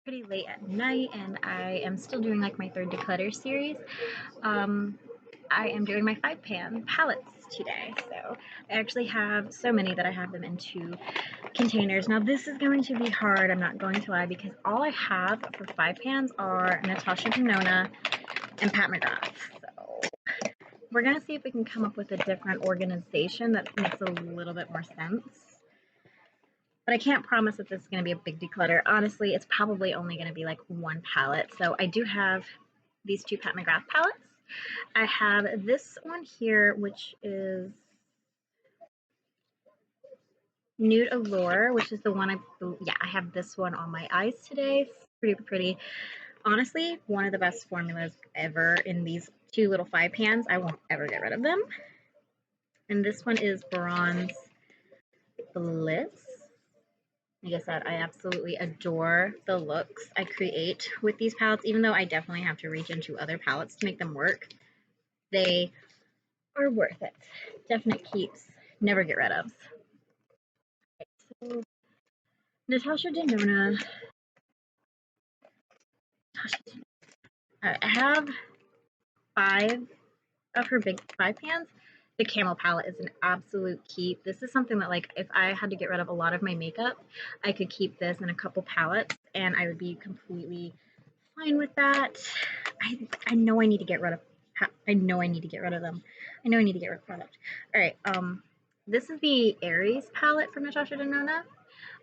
Pretty late at night, and I am still doing like my third declutter series. Um, I am doing my 5-pan palettes today. So I actually have so many that I have them in 2 containers. Now this is going to be hard, I'm not going to lie, because all I have for 5-pans are Natasha Denona and Pat McGrath. So we're going to see if we can come up with a different organization that makes a little bit more sense. But I can't promise that this is going to be a big declutter. Honestly, it's probably only going to be like 1 palette. So I do have these 2 Pat McGrath palettes. I have this one here, which is Nude Allure, which is the one I have this one on my eyes today. It's pretty pretty. Honestly, one of the best formulas ever in these 2 little 5-pans. I won't ever get rid of them. And this one is Bronze Bliss. Like I said, I absolutely adore the looks I create with these palettes, even though I definitely have to reach into other palettes to make them work. They are worth it. Definite keeps, never get rid of. So, Natasha Denona. I have 5 of her big 5-pans. The camel palette is an absolute keep. This is something that, like, if I had to get rid of a lot of my makeup, I could keep this in a couple palettes and I would be completely fine with that. I know I need to get rid of them. I know I need to get rid of product. All right, this is the Aries palette from Natasha Denona.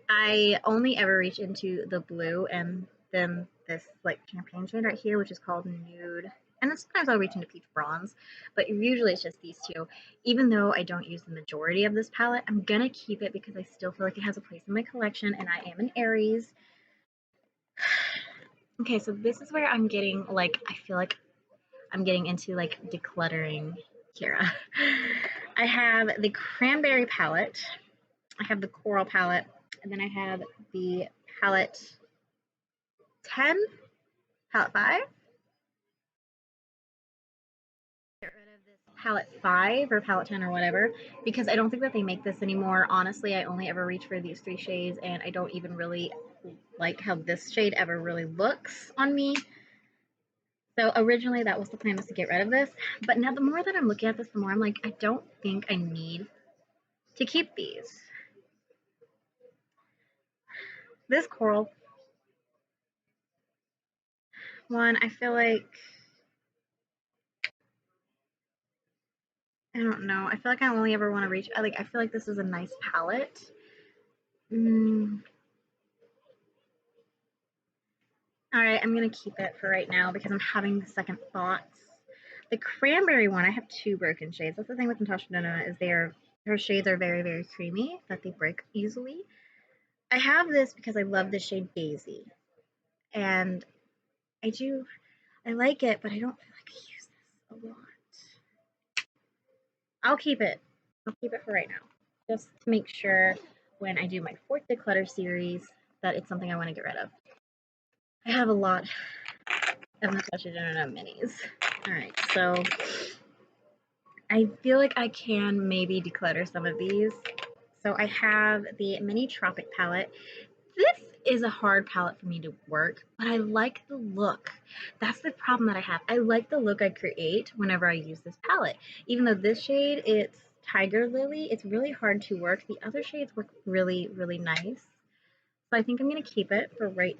I only ever reach into the blue and then this like champagne shade right here, which is called Nude. And then sometimes I'll reach into peach bronze, but usually it's just these 2. Even though I don't use the majority of this palette, I'm gonna keep it because I still feel like it has a place in my collection, and I am an Aries. Okay, so this is where I'm getting, like, I feel like I'm getting into, like, decluttering Kira. I have the Cranberry palette, I have the Coral palette, and then I have the palette 10, palette 5. Get rid of this palette 5 or palette 10 or whatever, because I don't think that they make this anymore. Honestly, I only ever reach for these 3 shades, and I don't even really like how this shade ever really looks on me. So originally that was the plan, was to get rid of this, but now the more that I'm looking at this, the more I'm like, I don't think I need to keep these. This Coral one, I feel like, I don't know, I feel like I only ever want to reach, I feel like this is a nice palette. Alright, I'm going to keep it for right now because I'm having second thoughts. The Cranberry one, I have 2 broken shades. That's the thing with Natasha Denona, is her shades are very, very creamy, that they break easily. I have this because I love the shade Daisy. And I like it, but I don't feel like I use this a lot. I'll keep it. I'll keep it for right now, just to make sure when I do my 4th declutter series that it's something I want to get rid of. I have a lot of Natasha Denona minis. Alright, so I feel like I can maybe declutter some of these. So I have the Mini Tropic palette. This is a hard palette for me to work, but I like the look. That's the problem that I have. I like the look I create whenever I use this palette. Even though this shade, it's Tiger Lily, it's really hard to work. The other shades work really, really nice. So I think I'm going to keep it for right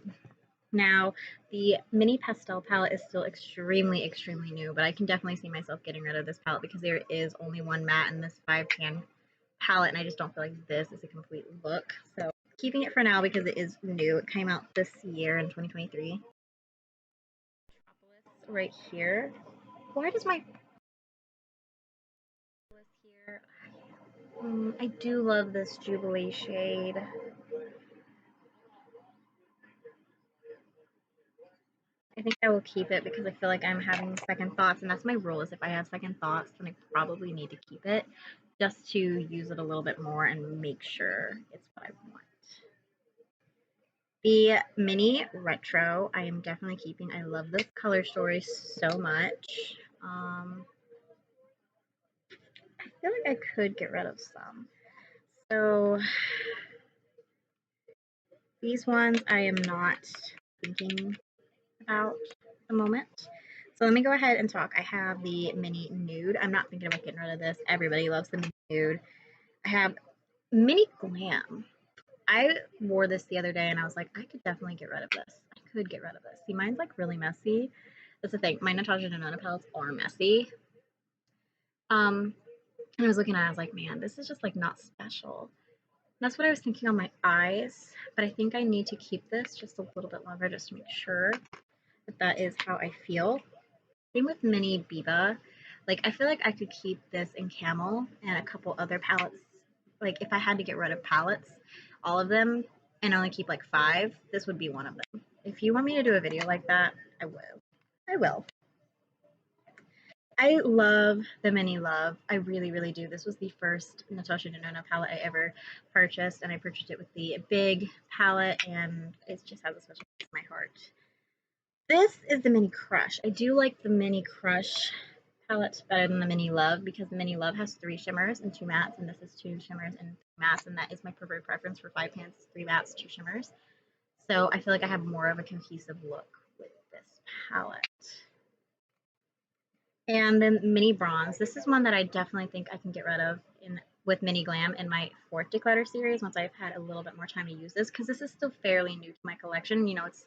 now. The Mini Pastel palette is still extremely, extremely new, but I can definitely see myself getting rid of this palette because there is only 1 matte in this 5-pan palette, and I just don't feel like this is a complete look. So keeping it for now because it is new. It came out this year in 2023. Right here. Why does my here? I do love this Jubilee shade. I think I will keep it because I feel like I'm having second thoughts, and that's my rule, is if I have second thoughts, then I probably need to keep it just to use it a little bit more and make sure it's what I want. The Mini Retro, I am definitely keeping. I love this color story so much. I feel like I could get rid of some. So these ones I am not thinking about at the moment. So let me go ahead and talk. I have the mini nude. I'm not thinking about getting rid of this. Everybody loves the mini nude. I have mini glam. I wore this the other day and I was like, I could definitely get rid of this. I could get rid of this. See, mine's like really messy. That's the thing. My Natasha Denona palettes are messy. And I was looking at it, I was like, man, this is just like not special. That's what I was thinking on my eyes, but I think I need to keep this just a little bit longer just to make sure that that is how I feel. Same with Mini Biba. Like, I feel like I could keep this in camel and a couple other palettes. Like, if I had to get rid of palettes, all of them, and only keep like 5, this would be one of them. If you want me to do a video like that, I will. I will. I love the Mini Love. I really, really do. This was the first Natasha Denona palette I ever purchased, and I purchased it with the big palette, and it just has a special place in my heart. This is the Mini Crush. I do like the Mini Crush palette better than the Mini Love because the Mini Love has 3 shimmers and 2 mattes, and this is 2 shimmers and 3 mattes, and that is my preferred preference for 5 pans, 3 mattes, 2 shimmers. So I feel like I have more of a cohesive look with this palette. And then Mini Bronze. This is one that I definitely think I can get rid of with Mini Glam in my 4th Declutter series once I've had a little bit more time to use this because this is still fairly new to my collection. You know, it's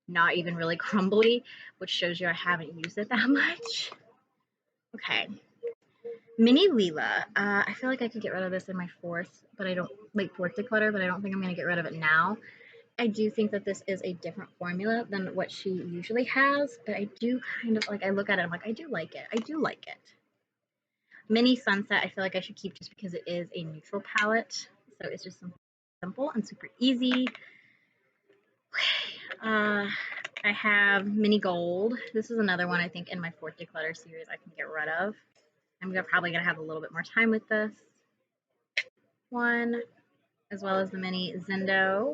not even really crumbly, which shows you I haven't used it that much. Okay. Mini Lila. I feel like I could get rid of this in my 4th, but I don't like 4th Declutter, but I don't think I'm going to get rid of it now. I do think that this is a different formula than what she usually has, but I do kind of like, I look at it, I'm like, I do like it. I do like it. Mini Sunset, I feel like I should keep just because it is a neutral palette. So it's just simple and super easy. I have Mini Gold. This is another one I think in my 4th Declutter series I can get rid of. I'm probably going to have a little bit more time with this one, as well as the Mini Zendo.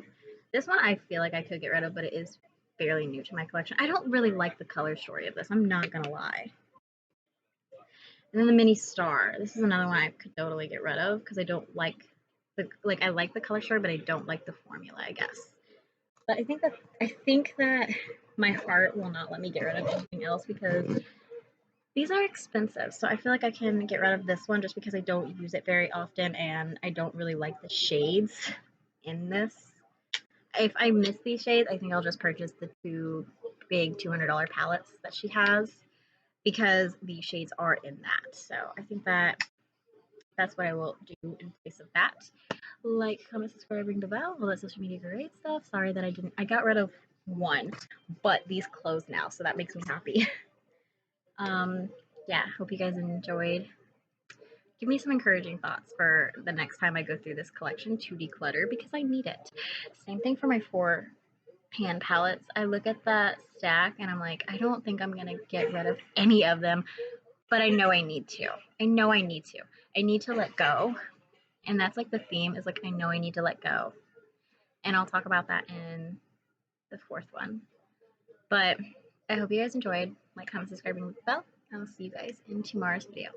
This one I feel like I could get rid of, but it is fairly new to my collection. I don't really like the color story of this. I'm not going to lie. And then the Mini Star. This is another one I could totally get rid of because I don't like I like the color story, but I don't like the formula, I guess. But I think that my heart will not let me get rid of anything else because these are expensive. So I feel like I can get rid of this one just because I don't use it very often and I don't really like the shades in this. If I miss these shades, I think I'll just purchase the 2 big $200 palettes that she has because these shades are in that. So I think that's what I will do in place of that. Like, comment, subscribe, ring the bell, all that social media great stuff. Sorry that I got rid of one, but these closed now, so that makes me happy. Yeah, hope you guys enjoyed. Give me some encouraging thoughts for the next time I go through this collection to declutter because I need it. Same thing for my 4 pan palettes. I look at that stack and I'm like, I don't think I'm gonna get rid of any of them, but I know I need to. I know I need to. I need to let go. And that's like the theme is like, I know I need to let go. And I'll talk about that in the 4th one. But I hope you guys enjoyed. Like, comment, subscribe, ring the bell. And I'll see you guys in tomorrow's video.